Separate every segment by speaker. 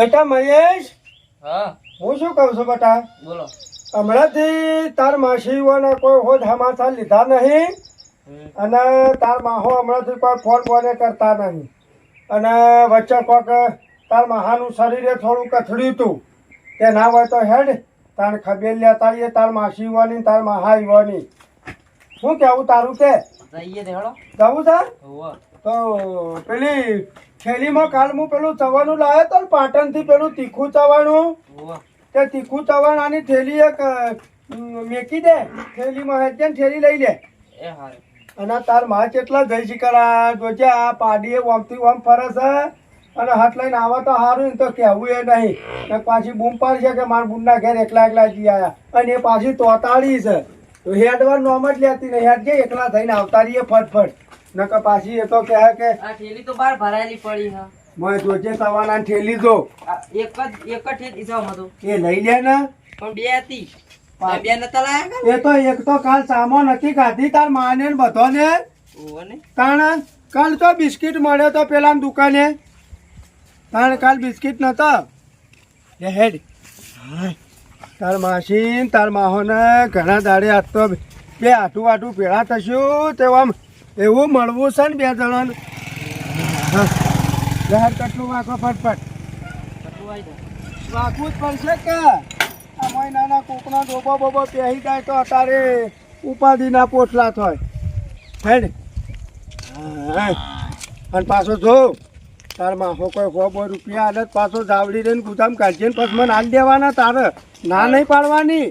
Speaker 1: બેટા મહેશ,
Speaker 2: હા
Speaker 1: હું શું કહું છું બેટા,
Speaker 2: બોલો.
Speaker 1: હમણાંથી તાર માસીઓના કોઈ હોદ સમાચાર લીધા નહીં અને તાર માહો હમણાંથી કોઈ ફોન બોને કરતા નહીં અને વચ્ચે કોક તાર માહાનું શરીરે થોડું કથડ્યું હતું કે ના હોય તો હેડ તાર ખબેર લેતા આવીએ તાર માસી યુવાની તાર માહા યુવાની. શું કહેવું તારું કે
Speaker 2: જઈએ તે હેડો.
Speaker 1: જવું છે?
Speaker 2: હોવે.
Speaker 1: તો પેલી થેલીમાં કાલ હું પેલું ચવાનું લાવ્યો તો ને પાટણથી પેલું તીખું ચવાણું
Speaker 2: હોવે.
Speaker 1: તે તીખું ચવાણાની થેલી એક મેકી દે થેલીમાં હેડ ને થેલી લઈ લે.
Speaker 2: એ હારે.
Speaker 1: અને તાર માં કેટલા જઈ શીખરા જોજે આ પાડીએ ઓમથી ઓમ ફરે છે અને હાથ લઈને આવે તો સારું ને તો કહેવું એ નહીં ને પાછી બૂમ પાડશે કે મારા બુનના ઘેર એકલા એકલા જઈ આવ્યા અને એ પાછી તોતાળી છે તો હેડવાર નોમ જ લેતી નહીં હેડ જે એકલા થઈને આવતા રહીએ ફટફટ નકર પાછી એ તો કહે કે
Speaker 2: આ થેલી તો બહાર ભરાયેલી પડી હા.
Speaker 1: મેં જોજે સવાના થેલી જો
Speaker 2: આ એક જ થેલી છે આમાં તો.
Speaker 1: એ લઈ લે ને
Speaker 2: પણ બે હતી. બે નતા લાયા
Speaker 1: એ તો એક તો કાલ સામો નથી ખાધી તાર માને ને બધો ને
Speaker 2: ઓહો ને.
Speaker 1: કારણ કાલ તો બિસ્કિટ મળ્યો તો પેલા દુકાને તાર કાલ બિસ્કિટ નતો એ હેડ હાય. તાર માસી ને તાર માહોને ઘણા દાડે આજ તો બે આટું આટું ભેળા થશું તે આમ એવું મળવું છે ને બે જણાને જહાર કટલું વાંકો ફટફટ
Speaker 2: કટલું આવી જાય.
Speaker 1: વાંકવું જ પડશે કે આ મહિનાના કોકના ડોબો બોબો પહેરી જાય તો અત્યારે ઉપાધિના પોટલા થાય હેડ હા. અને પાછો જો તાર માહો કોઈ 100 રૂપિયા આલે પાછો જાવડી રહીને ગુદામ કાઢીએ ને પછી મને હાલ દેવાના તારે ના નહીં પાડવાની.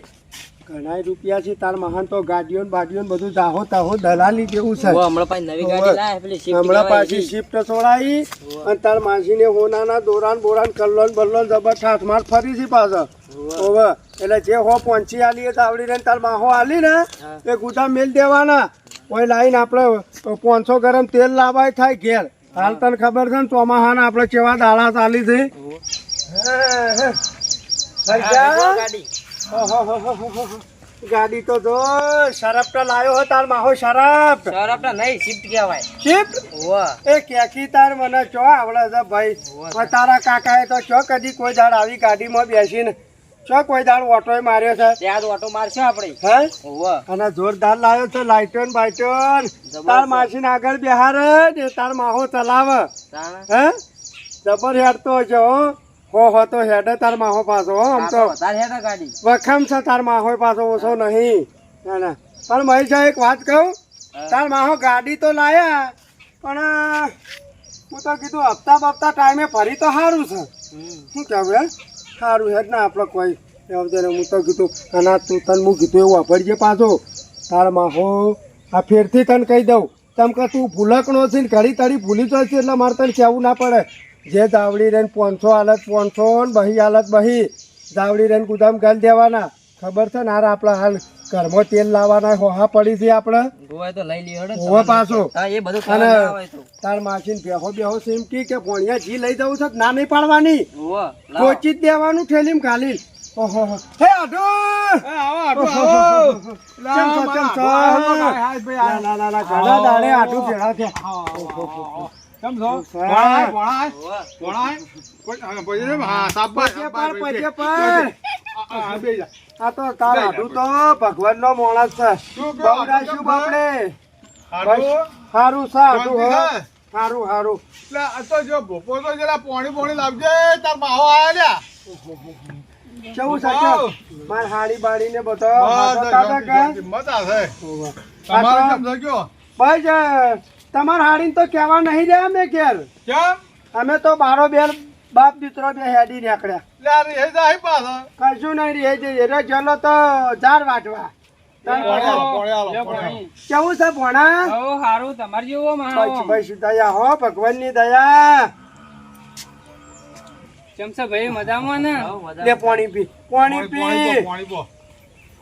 Speaker 1: ઘણા રૂપિયા છે તાર મહાન તો ગાડીઓ ને બાડીઓ ને બધું જાહો તાહો દલાલી જેવું છે.
Speaker 2: ઓહો, હમણાં પાછી નવી ગાડી લાયા પેલી શિફ્ટ
Speaker 1: હમણાં
Speaker 2: કહેવાય
Speaker 1: પાછી
Speaker 2: ઈ.
Speaker 1: શિફ્ટ છોડાઈ અને તાર માસીને હોનાના દોરાન બોરાન કલ્લોન બલ્લોન જબર ઠાઠ માર ફરી છે પાછો હવે એટલે જે હો પહોંચી આલી એ તાવડી રહીને તાર માહો આલી ને એ ગુદામ મેલ દેવાના કોઈ લાઈને આપણે 500 ગરમ તેલ લાવાય થાય ઘેર. હાલ તને ખબર છે ને ચોમાહાના આપણે કેવા દાડા ચાલી છે.
Speaker 2: ગાડી.
Speaker 1: ગાડી તો જો શરાબ તો લાયો હો તાર માહો શરાબ
Speaker 2: શરાબ ના નહીં શિફ્ટ કહેવાય.
Speaker 1: શિફ્ટ
Speaker 2: ઓહો.
Speaker 1: એ કેકી તાર મને ચો આવડે છે ભાઈ પણ તારા કાકાએ તો ચો કદી કોઈ દાડ આવી ગાડીમાં બેસીને ચો કોઈ દાડ ઓટોય માર્યો છે
Speaker 2: ત્યાં જ ઓટો મારશે આપણે.
Speaker 1: હે
Speaker 2: ઓહો.
Speaker 1: અને જોરદાર લાવ્યો છે લાઇટોન બાઇટોન તાર માસીને આગળ બેહાર ને તાર માહો ચલાવે
Speaker 2: તાણા.
Speaker 1: હે જબર હેડતો છે હો તો હેડે તાર માહો પાછો હો આમ તો
Speaker 2: વધારે હેડા ગાડી.
Speaker 1: વખમ છે તાર માહો પાછો ઓછો નહીં ના ના. પણ મહેશ એક વાત કહું તાર માહો ગાડી તો લાયા પણ હું તો કીધું હપ્તા બપ્તા ટાઈમે ફરી તો સારું છે શું કહેવું હે સારું હેડ ના આપણે કોઈ એવું છે ને હું તો કીધું અને તું તને હું કીધું એવું વાપરજે પાછો તાર માહો આ ફેરથી તને કહી દઉં તમ કે તું ભૂલકણો છે ને ઘડી તારી ભૂલી જાય છે એટલે મારે તને કહેવું ના પડે જે જાવડી રહીને 500 હાલત 500 ને બહી હાલત બહી જાવડી રહીને ગુદામ ગાલી દેવાના ખબર છે ને હાર આપણા હાલ ઘરમાં તેલ લાવવાના હોહા પડી છે આપણે
Speaker 2: ગોવાય તો લઈ લ્યો હેડો.
Speaker 1: હોવા પાછો
Speaker 2: હા એ બધું
Speaker 1: અને
Speaker 2: ખાવા ના આવે તો.
Speaker 1: તાર માસીને બેહો સિમકી કે ભોણિયા જી લઈ જવું છે તો ના નહીં પાડવાની
Speaker 2: ઓહો. લાવો.
Speaker 1: કોચી જ દેવાનું ઠેલીમ ખાલી ઓહો હે આઢો ઘણા દાડે આઢું ભેળા થયા આ તો તાર આઢું તો ભગવાન નો માણસ છે બહુરાશું બાપડે સારું છે આઢું હો સારું સારું કેવું છે માર હાડી બાડી ને બધો બસ તમાર હાડી તો કેવા નહીં રહ્યા મેં ઘેર અમે તો બારો બેર બાપ દીકરો બે હેડી નીકળ્યા કશું નહીં રહે છે રે ચલો તો જાર વાટવા કેવું છે ભોણા
Speaker 2: હો હારું તમાર જેવો માણો.
Speaker 1: ભાઈ દયા હો ભગવાન ની દયા
Speaker 2: ચમચા ભાઈ મજામાં ને.
Speaker 1: લે પાણી પી પાણી પી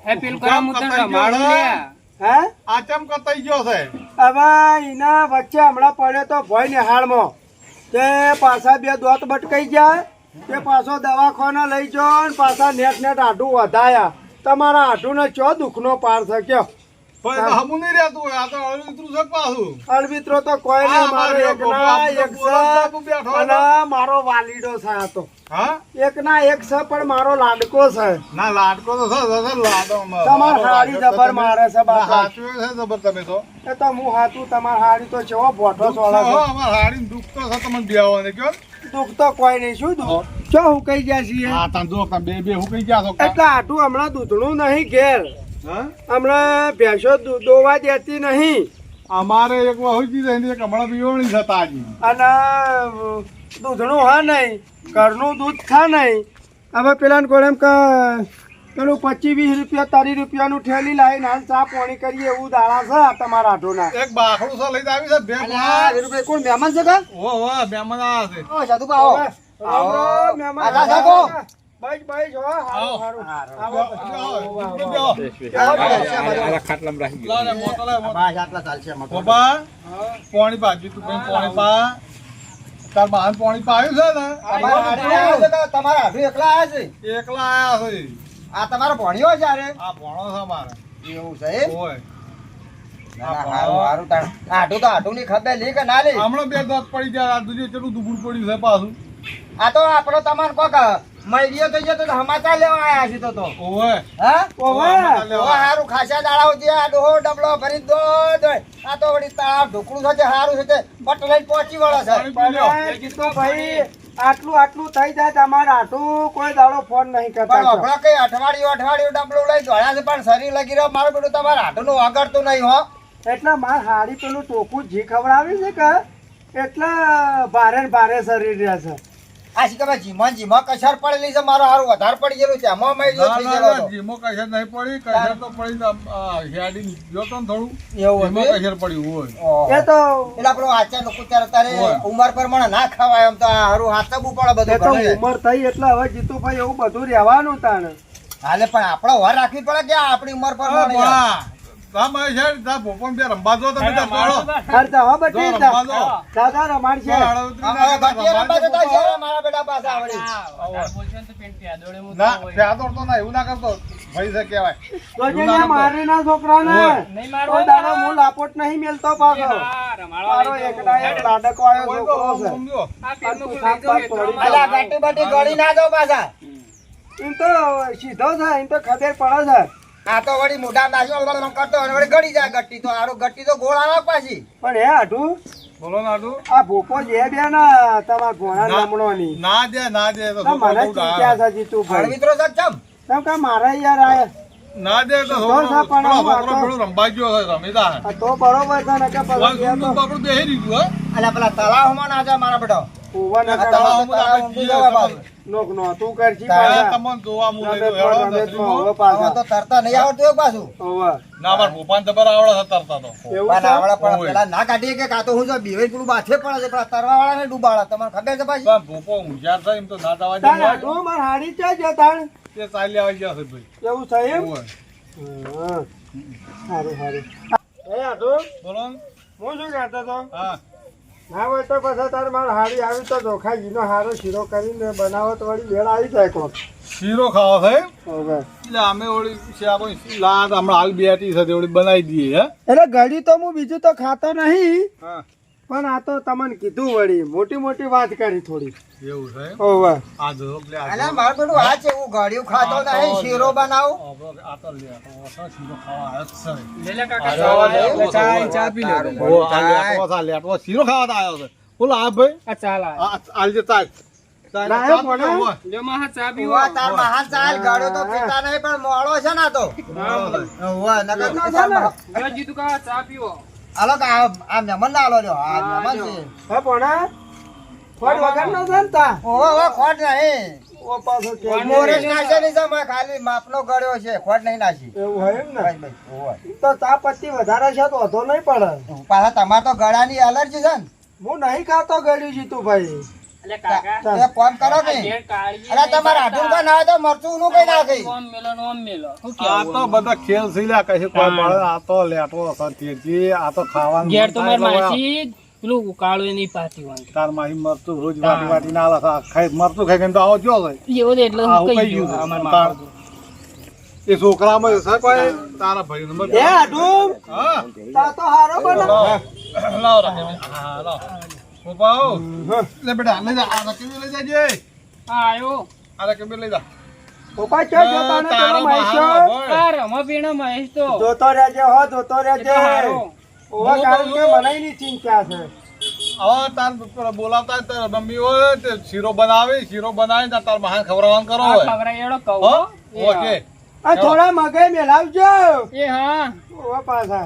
Speaker 2: હે પેલું કરા મુતન રમાડું લે.
Speaker 1: હે
Speaker 3: આચમ કતાઈ ગયો છે
Speaker 1: હવે એના વચ્ચે હમણાં પડ્યો તો ભય નિહાળમાં તે પાછા બે દોત બટકાઈ જાય તે પાછો દવાખાના લઈ જાઓ ને પાછા નેટ આઢું વધાયા તમારા આઢું ને ચો દુઃખનો પાર છે કયો
Speaker 3: ભાઈ તો હમું નહીં રહેતું હોય આ તો અળવીતરું છે પાછું
Speaker 1: અળવિત્રો તો કોઈ
Speaker 3: આ
Speaker 1: નહીં, મારો
Speaker 3: મારે
Speaker 1: એકના
Speaker 3: બાપુ
Speaker 1: એક
Speaker 3: બાપુ
Speaker 1: છે
Speaker 3: બેઠો
Speaker 1: અને મારો વાલીડો છે આ તો.
Speaker 3: હા
Speaker 1: એકના એક છે પણ મારો લાડકો છે.
Speaker 3: ના લાડકો તો છે લાડો
Speaker 1: તમાર હાડી જબર મારે છે બાપા.
Speaker 3: હાચું છે જબર તમે તો
Speaker 1: એ તો હું હાથું તમાર હાડી તો ચેવો ભોઠો ચોળે છે.
Speaker 3: અમાર હાડી દુઃખ તો છે તમને બેવાને કયો
Speaker 1: દુઃખ તો કોઈ નહીં, શું દુઃખ ચો હું કઈ ગયા છીએ
Speaker 3: હા તને જો તમે બે હું કઈ ગયા છો
Speaker 1: એટલે આટલું હમણાં દૂધણું નહીં ઘેર,
Speaker 3: હા
Speaker 1: હમણાં ભેંસો દોવા દેતી નહીં
Speaker 3: અમારે એક વહુજી રહીને એક હમણાં પીવણી છે તાજી
Speaker 1: અને દૂધણું હા નહીં, ઘરનું દૂધ ખા નહીં. હવે પેલા કોણ એમ કે પેલું 25-20 રૂપિયા 30 રૂપિયાનું ઠેલી લાવીને હાલ ચા પાણી કરીએ એવું દાડા છે આ તમારા આઠોના.
Speaker 3: એક બાખડું છે લઈને આવી છે બે
Speaker 1: અલ્યા, વીરુભાઈ, કોણ મહેમાન છે કા?
Speaker 3: ઓ મહેમાન આવ્યા છે
Speaker 1: આવો, મહેમાન.
Speaker 4: આજા જાગો.
Speaker 1: બસ, બસ, હો, હારું, હારું. આવો, આવો, આવો.
Speaker 3: બાબા પાણી પાજી તું કઈ પાણી પા તાર બહાર પાણી પાયું છે ને
Speaker 4: તમારા હાથું એકલા આવ્યા છે
Speaker 3: એકલા આયા છે
Speaker 4: આ તમારો ભણ્યો છે અરે
Speaker 3: આ ભણો છે મારે
Speaker 4: એવું છે એમ?
Speaker 3: ઓય
Speaker 4: ના, ના, હારું, હારું તાણ. આટું તો આટું ની ખબર લી કે ના લી?
Speaker 3: હમણાં બે દાંત પડી ગયા આ દૂધે કેટલું દુબળું પડ્યું છે પાછું
Speaker 4: આ તો આપણો તમારે કોક મહિડિયો થઈ જતો તો સમાચાર લેવા આયા છે તો
Speaker 3: ઓય
Speaker 4: હા
Speaker 1: ઓવે.
Speaker 4: ઓવે, હારું ખાસા દાડાઓ જે આ ડોહો ડબલો ભરી દોડ દોડ. આ તો વળી તળાવ ઢોકળું છે તે હારું છે તે બટ લઈને પહોંચી વળે છે
Speaker 1: પણ જીતુભાઈ, આટલું થઈ જાય તમારે આટલું કોઈ દાડો ફોન નહીં
Speaker 4: પણ
Speaker 1: કરતા.
Speaker 4: હમણાં કઈ અઠવાડિયું ડબલું લઈ દોડ્યા છે પણ શરીર લગી રહ્યો મારું બેટું તમારે હાથું વગરતું નહીં હો
Speaker 1: એટલે માર હાડી પેલું ટોકું જી ખવડાવી છે કે એટલે ભારે ને ભારે શરીર રહે છે.
Speaker 4: આ શી ખબર જીમાં કસર પડેલી છે મારો હારું વધારે પડી ગયેલું છે એમાં મહિડિયો થઈ ગયેલો હતો.
Speaker 3: જીમો કશર નહીં પડી કશર તો પડી હેડી જોતો ને થોડું
Speaker 4: એવું
Speaker 3: જીમો
Speaker 4: હતું?
Speaker 3: કશર પડ્યું હોય
Speaker 4: ઓહો.
Speaker 1: એ તો
Speaker 4: પેલા પેલો આચાર લોકો ત્યારે
Speaker 3: હોય.
Speaker 4: ઉંમર પ્રમાણે ના ખવાય એમ તો આ હારું હાથવું પડે
Speaker 1: એ તો
Speaker 4: બધું ઘરે.
Speaker 1: ઉંમર થઈ એટલે હવે જીતુભાઈ એવું બધું રહેવાનું તાણ.
Speaker 4: હાલે પણ આપણે વાર રાખવી પડે કે આ આપણી ઉંમર પ્રમાણે યાર.
Speaker 3: ભોપણ બે રંબા જો તમે ત્યાં દોડો.
Speaker 1: ખર્ચા હો બટી
Speaker 3: જો રંબા જો.
Speaker 1: દાદા રમાડ છે.
Speaker 4: અમારા ગાંઠિયા રમવા જતા છે મારા બેટા પાસે આવડી.
Speaker 3: ના ત્યાં દોડતો ના એવું ના કરતો ભાઈ છે કહેવાય
Speaker 1: જોજે ને મારી ના છોકરાને
Speaker 2: નહીં મારવા.
Speaker 1: કોઈ દાડો હું લાપોટ નહીં મેલતો પાછો. મારો એકના એક લાડકો આવ્યો
Speaker 3: કોઈ
Speaker 1: છોકરો
Speaker 3: તો
Speaker 1: છે.
Speaker 3: સમજો
Speaker 1: અને તું સાત પાક તોડી
Speaker 4: અલા આ ગાંઠી બાટી ગળી ના જાઓ પાછા.
Speaker 1: એમ તો સીધો છે, એમ તો ખબર પડે છે.
Speaker 4: આ તો વળી મોઢા નાખ્યો કરતો અને વળી ગળી જાય ગટ્ટી તો આરો ગટ્ટી તો ગોળ આવે પાછી.
Speaker 1: પણ હે આટું
Speaker 3: બોલો ના તું
Speaker 1: આ ભૂકો જે બે ના તમારા ઘોડા લમણોની
Speaker 3: ના દે તો
Speaker 1: તો
Speaker 3: છોકરો
Speaker 1: મને
Speaker 3: બહુ
Speaker 1: ચિંતા
Speaker 3: ડાયો.
Speaker 1: છે જીતુભાઈ.
Speaker 4: હળવિત્રો સક્ષમ.
Speaker 1: કેમ કે મારે યાર આ
Speaker 3: ના દે તો
Speaker 1: તો છે પણ
Speaker 3: છોકરો
Speaker 1: હું આ તો-
Speaker 3: પેલું રંબા ગયો છે રમીતા
Speaker 1: આ તો બરોબર છે ને કે પછી એ તો
Speaker 3: બાપડું બેહી દીધું હે
Speaker 4: અલા પેલા તળાવમાં ના જાય મારા બેટો.
Speaker 1: ઉભા ન
Speaker 4: આ
Speaker 1: કરે.
Speaker 4: તળાવ ઊંધું જવાય પાછું.
Speaker 1: નોક નોતું કરજી
Speaker 3: તારા
Speaker 1: પાછા.
Speaker 3: તમને જોવા હું લઈ
Speaker 1: રમેશ
Speaker 3: હેડો
Speaker 1: રમેશમાં
Speaker 3: દસરીમાં.
Speaker 1: હવે
Speaker 4: આમાં
Speaker 1: પાછા.
Speaker 4: તો તરતા નહીં આવડતું એવું પાછું.
Speaker 1: હવે.
Speaker 3: ના મારા ભોપાન જબર આવડે છે તરતા તો
Speaker 1: એવું
Speaker 4: પણ
Speaker 1: છે?
Speaker 4: આવડે પણ
Speaker 3: ઓય.
Speaker 4: પેલા ના કાઢીએ કે કાં તો હું જો બીવે પેલું બાથે પડે છે પેલા તરવા વાળા ને ડૂબાડે તમને ખબર છે પાછી.
Speaker 3: પણ ભોપો હોશિયાર છે એમ તો ના જવા
Speaker 1: તાણ
Speaker 3: દે
Speaker 1: આટલું માર હાડી ક્યાં છે તાણ?
Speaker 3: તે ચાલી આવી ગયા છે ભાઈ
Speaker 1: એવું છે એમ?
Speaker 3: ઓય.
Speaker 1: હા. સારું, સારું. એ આટલું
Speaker 3: બોલો ને.
Speaker 1: હું શું કહેતો હતો?
Speaker 3: હા
Speaker 1: ના હોય તો પછી તારે મારે હાડી આવી તો ચોખાજીનો હારો શીરો કરીને બનાવો તો વળી વેળ આવી જાય કોક.
Speaker 3: શીરો ખાવા છે એમ?
Speaker 1: હવે.
Speaker 3: એટલે અમે ઓળી લાદ હમણાં હાલ બેટી છે તે ઓળી બનાવી દઈએ હે
Speaker 1: એટલે ઘડી તો હું બીજું તો ખાતો નહીં,
Speaker 3: હા
Speaker 1: પણ આ તો તમને કીધું વળી મોટી મોટી વાત કરી થોડી.
Speaker 3: એવું છે એમ?
Speaker 1: ઓવે.
Speaker 3: આ જો એટલે આ
Speaker 4: અલા મારું બેટું આ છે હું ઘડિયું ખાતો નહીં શીરો બનાવું.
Speaker 3: આ તો લે આ શીરો ખાવા આવ્યો જ છે
Speaker 2: લે કાકા
Speaker 4: ચા પી લે.
Speaker 3: ઓ આ લેટવો શીરો ખાવા તો આવ્યો છે બોલો આ ભાઈ
Speaker 2: આ ચાલ આ.
Speaker 3: આ આલજે ચાલ ચાલ
Speaker 1: ના,
Speaker 3: ચા
Speaker 1: કોને?
Speaker 3: પીવો, હોય.
Speaker 2: જો માહા ચા પીવો.
Speaker 4: ઉવા તાર મહાન ચાલ ઘડિયો તો પીતા નહીં પણ મોળો છે ને આ તો. ઉવા નકર
Speaker 2: જો જીતુ કાકા ચા પીવો.
Speaker 4: હાલો કે આ મહેમાન ના હાલો લ્યો આ મહેમાન છે.
Speaker 1: હે ભણા? ફળ વગર નો છે ને તા?
Speaker 4: ઓવા ખોટ નહીં.
Speaker 1: ઓ પાછો કે
Speaker 4: મોરેશ નાશે નહીં સમય ખાલી માપનો ગળ્યો છે ખોટ નહીં નાસી.
Speaker 1: એવું હોય એમ ને?
Speaker 4: બસ, બસ, ઓવા.
Speaker 1: તો ચા પત્તી વધારે છે તો વધો નહીં પડે.
Speaker 4: પાછા તમારે તો ગળાની એલર્જી છે ને.
Speaker 1: હું નહીં ખાતો ગળ્યું જીતુભાઈ.
Speaker 2: એટલે કાકા
Speaker 1: ચાલ.
Speaker 4: એક કામ કરો કે
Speaker 2: ઘેર કાળીએ
Speaker 4: અરે તમારે આટલું કોઈ ના હોય તો મરચું નું કઈ નાખી.
Speaker 2: ઓમ મેલો ને ઓમ મેલો. શું
Speaker 3: આ
Speaker 2: કેવું?
Speaker 3: તો બધા ખેલ સિલ્યા કશું કોઈ મળે આ તો લેટવો સતીજી આ તો ખાવાનું
Speaker 2: ઘેર તો મારી
Speaker 3: મન થાય એટલે
Speaker 2: માસી પેલું ઉકાળું નહીં પાતી હોય.
Speaker 3: તાર માહી મરતું રોજ વાટી વાટી ના આલે ખાઈ મરતું ખાઈ તો આવો જો છે
Speaker 2: એવો તો એટલે
Speaker 3: આવું
Speaker 2: હું
Speaker 3: કઈ
Speaker 2: કહી
Speaker 3: ગયું
Speaker 2: ગયું
Speaker 3: છે?
Speaker 2: અમારા
Speaker 3: તાર-
Speaker 2: મામા.
Speaker 3: એ છોકરામાં હશે કોઈ તારા ભાઈ નંબર
Speaker 1: એ આડું
Speaker 3: હા
Speaker 1: તા તો હારો બને
Speaker 3: લાવ રાખે હા લાવ પપ્પા લે બેટા લઈ જા આ રકબી લઈ જાજે
Speaker 2: હા આયો
Speaker 3: આ રકબી લઈ જા
Speaker 1: પપ્પા ચો જોતા ને
Speaker 3: તારો
Speaker 1: પેલો મહેશો
Speaker 2: આ રમો પીણો મહેશ તો
Speaker 1: જોતો રહેજે હો જોતો રહેજે
Speaker 2: હારો.
Speaker 1: ઓવા કારણ કે મને ની ચિંતા છે
Speaker 3: હવે તાર બોલાવતા તાર મમ્મી હોય તે શીરો બનાવી તાર મહાન ખવડાવવાનું કરો
Speaker 2: આ
Speaker 3: હોય
Speaker 2: ખવરાયેલો કહું
Speaker 3: હો
Speaker 2: એ
Speaker 3: ઓકે
Speaker 1: આ થોડા મગે મેલાવજો
Speaker 2: એ હા
Speaker 1: ઓવા પાછા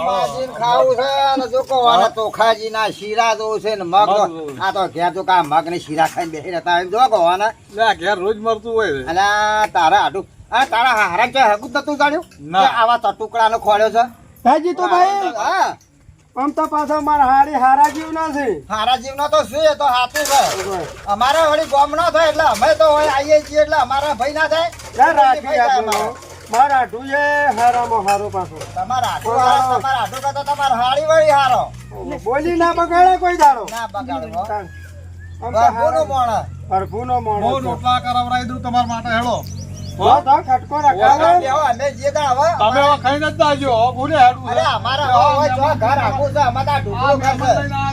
Speaker 4: બાજીને ખાવું છે અને જો કહો આને ચોખાજીના શીરા જોવું છે ને મગ આ તો ઘેર તો કા મગ ને શીરા ખાઈને બેસી રહેતા હોય. જો કહો આને
Speaker 3: લે ઘેર રોજ મરતું હોય છે.
Speaker 4: અલા તારા હાડું આ તારા હારા કે હકું જ નતું જાણ્યું
Speaker 3: ના.
Speaker 4: કે આવા ટુકડાનો ખોળ્યો છે
Speaker 1: હાજી તો ભાઈ
Speaker 4: હા
Speaker 1: આમ તો પાછો મારા હારી હારા જીવ નથી
Speaker 4: હારા જીવનો તો શું એ તો હાથું છે અમારે વળી ગોમ ન થાય એટલે અમે તો હોય આવીએ છીએ એટલે અમારા ભાઈ ના થાય
Speaker 1: રાખી આપો મારા આઠું છે હારામાં હારો પાછો
Speaker 4: તમારા હાડું હારા તમારા હાડું કરતા તમારા હાડી વળી હારો
Speaker 1: બોલી ના બગાડે કોઈ દાડો
Speaker 4: ના બગાડો
Speaker 1: આમ તો
Speaker 4: બાપુનો મોણ
Speaker 1: પ્રભુનો મોણો
Speaker 3: હું રોટલા કરાવરાઈ દઉં તમારા માટે હેડો
Speaker 1: તો ખટકો રખાવે
Speaker 4: અમે જે દાડ હવે
Speaker 3: તમે હવે ખાઈને જ જાજો હવે ભૂલે હેડું
Speaker 4: અરે અમારા હોય જો ઘર આખું છે અમારા ઢોકળું ઘર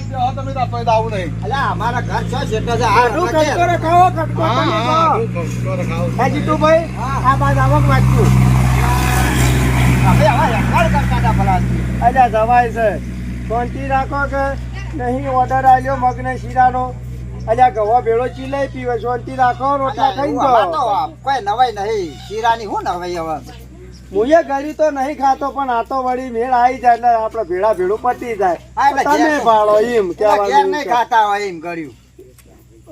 Speaker 4: છે
Speaker 3: તમે તો કોઈ દાવું નહીં
Speaker 4: અલા અમારા ઘર છે જેટલો છે
Speaker 1: આઠું ખટકો રખાવો ખટકો હાજી તો ભાઈ આ બાદ આવક વાંચ્યું
Speaker 4: અમે હવે હેકળ કરતા હતા ભલા
Speaker 1: અલ્યા જવાય છે શાંતિ રાખો કે નહીં ઓર્ડર આવ્યો મગને શીરાનો અલ્યા ગવા ભેળો ચીલાઈ પીવે શાંતિ રાખો રોટલા ખાઈ
Speaker 4: તો કોઈ નવાઈ નહીં શીરાની હું નવાઈ હવે
Speaker 1: મુએ ગળી તો નહીં ખાતો પણ આ તો વળી મેળ આવી જાય એટલે આપણે ભેળા ભેળું પતી
Speaker 4: હા,
Speaker 1: જાય
Speaker 4: એટલે
Speaker 1: તમે
Speaker 4: ઘેર-
Speaker 1: ભાળો એમ
Speaker 4: ઘેર નહીં
Speaker 1: કહેવાનું
Speaker 4: ખાતા હોય એમ ગળ્યું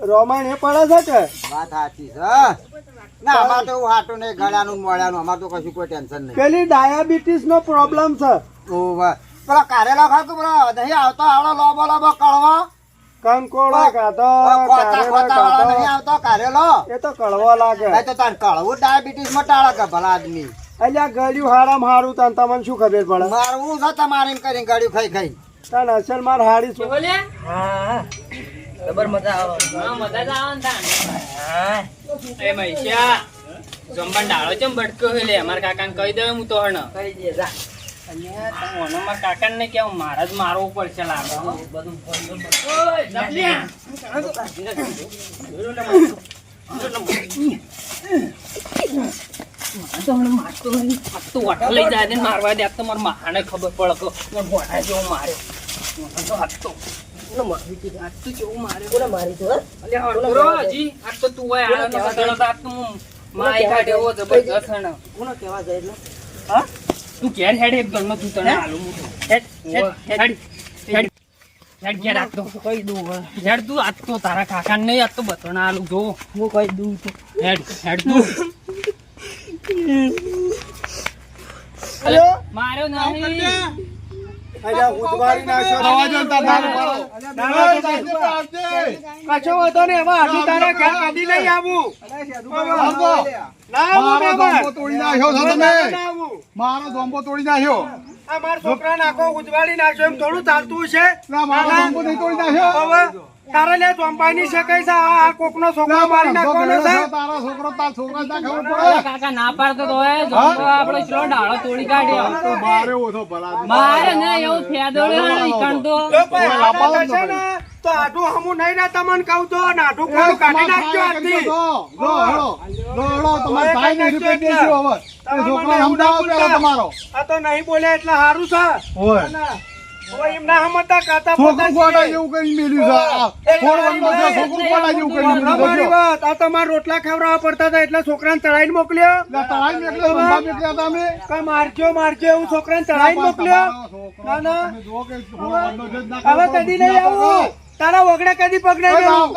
Speaker 1: રોમાણ એ પડે છે કે
Speaker 4: વાત સાચી છે ના અમારે તો એવું હાટું નહીં ગળ્યાનું ને મોળ્યાનું અમારે તો કશું કોઈ ટેન્શન નહીં
Speaker 1: પેલી ડાયાબિટીસ નો પ્રોબ્લેમ છે
Speaker 4: ઓવે. પેલો કારેલા ખાતું પેલો નહીં આવતો આવડો લોબો લોબો કળવો
Speaker 1: કંકોડો ખાધો
Speaker 4: ખોતા
Speaker 1: કારેલા
Speaker 4: ખોતા વાળો નહીં
Speaker 1: ખાધો
Speaker 4: આવતો કારેલો
Speaker 1: એ તો કડવો લાગે
Speaker 4: નહીં તો તાર કળવું ડાયાબિટીસ માં ટાળે કે ભલા આદમી
Speaker 1: અલ્યા ગળ્યું હારામાં હારું તને તમને શું ખબર પડે
Speaker 4: મારવું છે તમારે એમ કરીને ગળ્યું ખાઈ ખાઈ
Speaker 1: તને અસલ માર હારી શું
Speaker 2: બોલે
Speaker 4: હા મજા આવે
Speaker 2: હા મજા જ આવે ને તાણ. એ મહેશા જમવા ડાળો ચમ ભટકો હે લે મારા કાકાને કહી દઉં હું તો હણ
Speaker 4: કહી દે જા
Speaker 2: અલ્યા તમે ઓનો મારા કાકાને ને કેવું મારે જ મારવું પડશે લાગે હો. ઓય, જપલિયા. મારે તો હમણાં મારતો નહીં. આ તો વાટો લઈ જાય ને મારવા દે. આ તો મારા માને ખબર પડે કે મેં ભોંડા જેવો માર્યો. મને તો હાથ તો આજ તો કેવું માર્યો. અલ્યા હળકુરો હજી. આજ તો તું હોય આળો નતો દળતો. આજ તો હું માય કાઢ્યો જબરદસ્ત હણ. હા? તું ઘેર હેડ એક ગણનો તું તને હાલું હું તો. હેડ હેડ ઘેર આજ તો કહી દઉં હેડ તું આજ તો તારા કાકાને નહીં આજ તો બતોણા હાલું જો હું કહી દઉં તો હેડ તું
Speaker 1: અલ્યો
Speaker 2: માર્યો નહીં
Speaker 1: અલ્યા ઉજવારી નાખ્યો
Speaker 3: આવા જો તાર નાનું મારો.
Speaker 1: કશો વાંધો નહીં હવે હજુ તારા ઘર કદી નહીં આવું
Speaker 3: આવતો.
Speaker 1: ના આવું
Speaker 3: મારો
Speaker 1: મહેમાન.
Speaker 3: ધોંબો તોડી નાખ્યો છો તમે
Speaker 1: ના આવું.
Speaker 3: મારો ધોંબો તોડી નાખ્યો
Speaker 1: આ મારા છોકરાને આખો ઉજવાડી નાખ્યો એમ થોડું ચાલતું છે
Speaker 3: ના મારો ધોંબો નહીં તોડી નાખ્યો
Speaker 1: હવે તારે લે ચોંપાઈની શકાય છે આ કોકનો છોકરો મારી નાખવાનો છે
Speaker 3: તારા છોકરો તાર છોકરા ના ખબર
Speaker 2: અલા
Speaker 3: પડે
Speaker 2: કાકા ના પાડતો તો હોય જમવો આપણો ચલો ડાળો તોડી કાઢ્યો
Speaker 3: તો મારે ઓછો ભલા
Speaker 2: મારે ને એવું ફેદોડ્યો ને ઈકણ તો
Speaker 1: જો ભાઈ આટલા થશે ને તો આટલું હમું નહીં ના તમને કહું તો ને આટલું ખોટું કાઢી નાખજો આજથી.
Speaker 3: તમારો
Speaker 1: આ તો નહીં બોલ્યા એટલે સારું છે
Speaker 3: હોય
Speaker 1: ના. હવે એમના હમતા કાતા
Speaker 3: છોકરું
Speaker 1: પોતા
Speaker 3: ગોડા
Speaker 1: છીએ.
Speaker 3: જેવું કરી મેલ્યું છે છોકરું ગોડા જેવું કરી મેલ્યું
Speaker 1: તમારી
Speaker 3: છે
Speaker 1: વાત આ તમારા રોટલા ખવડાવવા પડતા હતા એટલે છોકરાને ચડાઈને મોકલ્યો
Speaker 3: તળાઈ મેકલ્યો સંભા મેકલ્યા તમે
Speaker 1: કઈ મારજો એવું છોકરાને ચડાઈને મોકલ્યો ના ના હવે કદી નહીં આવું તારા વગડે કદી પકડાઈ ગયું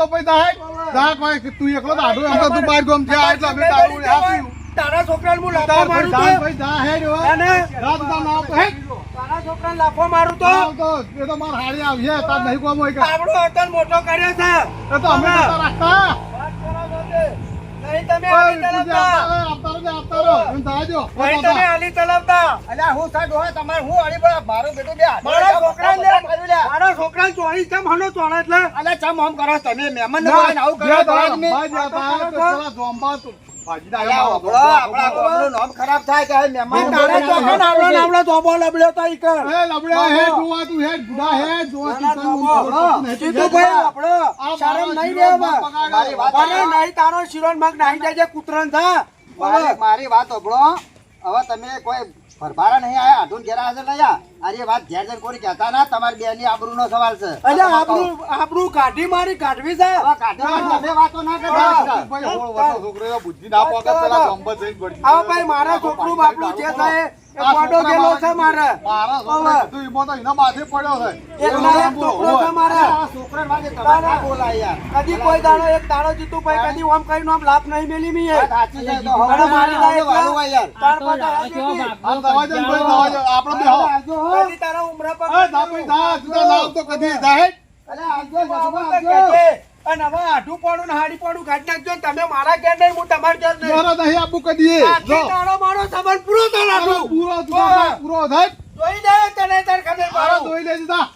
Speaker 3: તું એકલો દાડો એમ તો તું બાર ગમ થયા એટલે અમે તારું આપ્યું
Speaker 1: તારા છોકરાને હું લાફો
Speaker 3: તાર
Speaker 1: મારું
Speaker 3: ભાઈ
Speaker 1: તો
Speaker 3: ભાઈ જા હેડ હવે
Speaker 1: અને
Speaker 3: રાત ના નામ તો હેડ
Speaker 1: તારા છોકરાને લાફો મારું તો
Speaker 3: એ તો માર હારી આવશે તાર નહીં કોમ હોય કે
Speaker 1: આપણો અતન મોટો કર્યો છે
Speaker 3: એ તો અમે નતા રાખતા
Speaker 1: વાત કરો છો તે. નહીં તમે
Speaker 3: ઓય,
Speaker 1: આલી ચલાવતા
Speaker 3: આપતારો એમ થાજો
Speaker 1: નહીં તમે આલી ચલાવતા
Speaker 4: અલ્યા હું સાહેબ હોય તમારે હું અડી પડે મારું બેટું બે હાથ
Speaker 1: મારા છોકરાને લે.
Speaker 4: કર્યું લ્યા.
Speaker 1: મારા છોકરાને ચોરી કેમ હનો ચોળે એટલે
Speaker 4: અલ્યા ચમ આમ કરો તમે મહેમાન ને બોલાવીને આવું કરો તો આદમી.
Speaker 3: ભાજી ના
Speaker 4: અલ્યા, ઓભળો, આપણા ગામનું નામ ખરાબ થાય કે હવે મહેમાન
Speaker 1: તારે ચોખો નાવડો ધોબો લબડ્યો તો ઈ કર.
Speaker 3: એ લબડ્યા હે જોવા તું હે બુઢા હે જોવા
Speaker 1: ના,
Speaker 3: તું
Speaker 1: ધોબો. જીતુભાઈ આપણો શરમ નહીં દેવા.
Speaker 4: મારી વાત
Speaker 1: અરે નહીં તારો શિરોન મગ નાહી જાય છે કૂતરાને થા.
Speaker 4: મારી વાત ઓભળો. હવે તમે કોઈ ફરફારા નહીં આયા આધુન ઘેરા હાજર નહીં આયા. આ વાત ઘેર જઈને કોઈ કહેતા ના, તમારી બેની આબરૂનો સવાલ છે.
Speaker 1: અલ્યા આપણું કાઢી મારી કાઢવી છે.
Speaker 4: હવે કાઢી તમે વાતો ના કરતા.
Speaker 3: ભાઈ હોળ વાતો છોકરો બુદ્ધિ ના પાકે પેલા ગંબર જઈને પડી
Speaker 1: આવો ભાઈ મારા છોકરું બાપડું જે થાય એ પાડો ગેલો છે મારે.
Speaker 3: મારા છોકરો બધું ઈમો તો એના માથે પડ્યો છે
Speaker 1: એકલા એક છોકરો છે મારે.
Speaker 4: આ છોકરાને વાગે તમારે ના બોલાય યાર.
Speaker 1: કદી કોઈ દાડો એક દાડો જીતુભાઈ કદી ઓમ કઈ નામ લાભ નહીં મેલી મી
Speaker 4: વાત સાચી છે તો હવે
Speaker 1: અને મારી લાયક
Speaker 4: વાલું હોય યાર.
Speaker 1: તાર પાસે
Speaker 3: આ દવા જઈને ભાઈ દવા જાય આપણે બે હો
Speaker 1: કદી તારા ઉમરા પર
Speaker 3: એ દા ભાઈ દા તું નામ તો કદી જાહે
Speaker 4: અલે આવજો જસુભા
Speaker 1: આવજો.
Speaker 4: આવજો.
Speaker 1: અને હવે આઢું પાડું ને હાડી પાડું કાઢી નાખજો ને તમે મારા ઘેર નહીં હું તમારા ઘેર નહીં.
Speaker 3: મારો નહીં આપું કદી
Speaker 1: આથી તારો મારો સંબંધ પૂરો તો રાખું.
Speaker 3: પૂરો પૂરો થાય
Speaker 1: જોઈ જાય તને તાર ખબર
Speaker 3: મારો
Speaker 1: પાડું.
Speaker 3: ધોઈ લેજે તા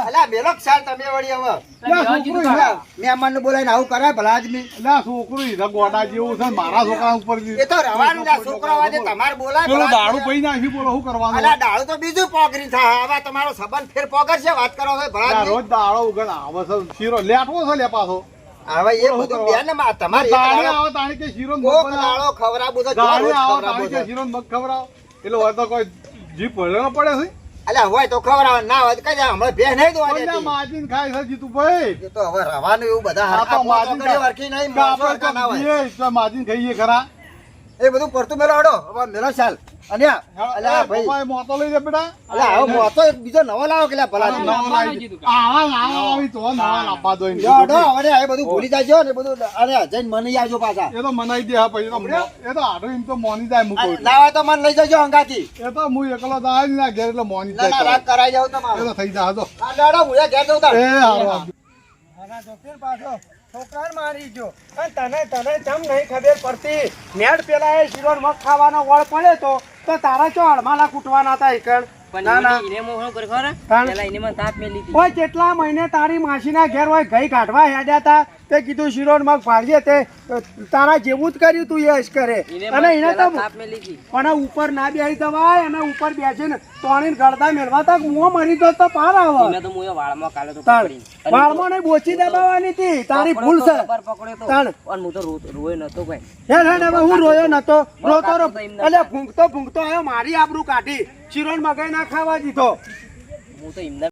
Speaker 4: અલા મેલો ખ્યાલ તમે વળી હવે મહેમાનને બોલાવીને આવું કરાય ભલા આદમી.
Speaker 3: એટલે આ છોકરું હીરા ગોડા જેવું છે ને મારા છોકરા ઉપર
Speaker 4: એ તો રવાનું છે, આ છોકરા વાજે તમારે બોલાય
Speaker 3: પેલો
Speaker 4: ભલા
Speaker 3: દારૂ
Speaker 4: આદમી.
Speaker 3: પી નાખી બોલો શું કરવાનું
Speaker 4: અલા ડાળું તો બીજું પોગરી થાય. હવે તમારો સંબંધ ફેર પોગર છે, વાત કરો હવે ભલા
Speaker 3: આ
Speaker 4: આદમી.
Speaker 3: રોજ દાડો ઉગન આવે છે શીરો લેટવો છે લે પાછો
Speaker 4: હવે એ બધું બેન માં તમારે એક
Speaker 3: દાડે
Speaker 4: દાડો
Speaker 3: આવે તાણી કે શીરો ને મગ
Speaker 4: કોક
Speaker 3: બનાવો.
Speaker 4: દાડો ખવડાવવું તો
Speaker 3: દાડે
Speaker 4: રોજ
Speaker 3: આવે
Speaker 4: ખવડાવવું
Speaker 3: તાણી કે
Speaker 4: છે.
Speaker 3: શીરો ને મગ ખવડાવો એટલે હોય તો કોઈ જીભ ભળેલો પડે છે
Speaker 4: અલા હોય તો ખવડાવે, ના હોય તો કઈ જાય. હમણાં ભેં નહીં દોવા
Speaker 3: કોઈ ના
Speaker 4: દેતી.
Speaker 3: માજીને ખાય છે જીતુભાઈ
Speaker 4: એ તો હવે રવાનું એવું બધા
Speaker 3: આ
Speaker 4: હરખા
Speaker 3: તો
Speaker 4: પોતો
Speaker 3: માજીને
Speaker 4: કરી વરખી નહીં,
Speaker 3: કે
Speaker 4: માણસો
Speaker 3: આપણે
Speaker 4: હરખા ના
Speaker 3: તો
Speaker 4: હોય.
Speaker 3: પીએ તો માજીને ખાઈએ ખરા
Speaker 4: એ બધું પડતું મેલો હડો. હવે મેલો ચાલ. અને અલ્યા ભાઈ
Speaker 3: પપ્પાએ મોતો લઈ જા બેટા
Speaker 4: અલ્યા હવે મોતો એક બીજો નવો લાવો કે લ્યા ભલા આદમી.
Speaker 3: નવો લાવી દે. આવા નાવા આવી તો નવા લાવવા દો એને.
Speaker 4: લ્યો હડો, હવે આ બધું ભૂલી જાજો ને બધું. અરે જઈને મને આવજો પાછા.
Speaker 3: એ તો મનાઈ દે હા પછી એ તો આડો એમ તો મોની જાય મૂકો એટલે.
Speaker 4: ના હોય તો મને લઈ જજો અંગાથી.
Speaker 3: એ તો હું એકલો જાય જ ના ઘેર એટલે મોની
Speaker 4: ના ના
Speaker 3: જાય
Speaker 4: રાત કરાઈ જાવ
Speaker 3: એ
Speaker 4: તમારું.
Speaker 3: તો થઈ જા જો
Speaker 4: આ દાડો ભૂયા ઘેર જવું તાર.
Speaker 3: એ હારો
Speaker 1: આના જોફીર પાછો છોકરાને મારી ગયો. અને તને ચમ નહીં ખબર પડતી. નેડ પેલા એ શિરોન મગ ખાવાનો વળ પડે તો તારા ચો હળમાલા કૂટવાના હતા એકણ. ના ના ઓય કેટલા મહિને તારી માસીના ઘેર હોય ગઈ કાઢવા હેડ્યા હતા તે કીધું શિરોન મગ ફાડીએ તે તારા જેવું જ કર્યું તું યશ કરે. અને એને તો પણ ઉપર ના બેસી જવાય અને ઉપર બેસીને તોણીને ગળદા મેળવાતા મું મરી ગયો તો પાર આવે. તાણ વાળમાં નહીં બોચી દબાવવાની હતી તારી ભૂલ છે. તાણ હેડ હેડ હવે હું રોયો નતો રોતો એટલે ભૂંગતો આવ્યો મારી આબરૂ કાઢી શિરોન મગાઈ ના ખાવા દીધો.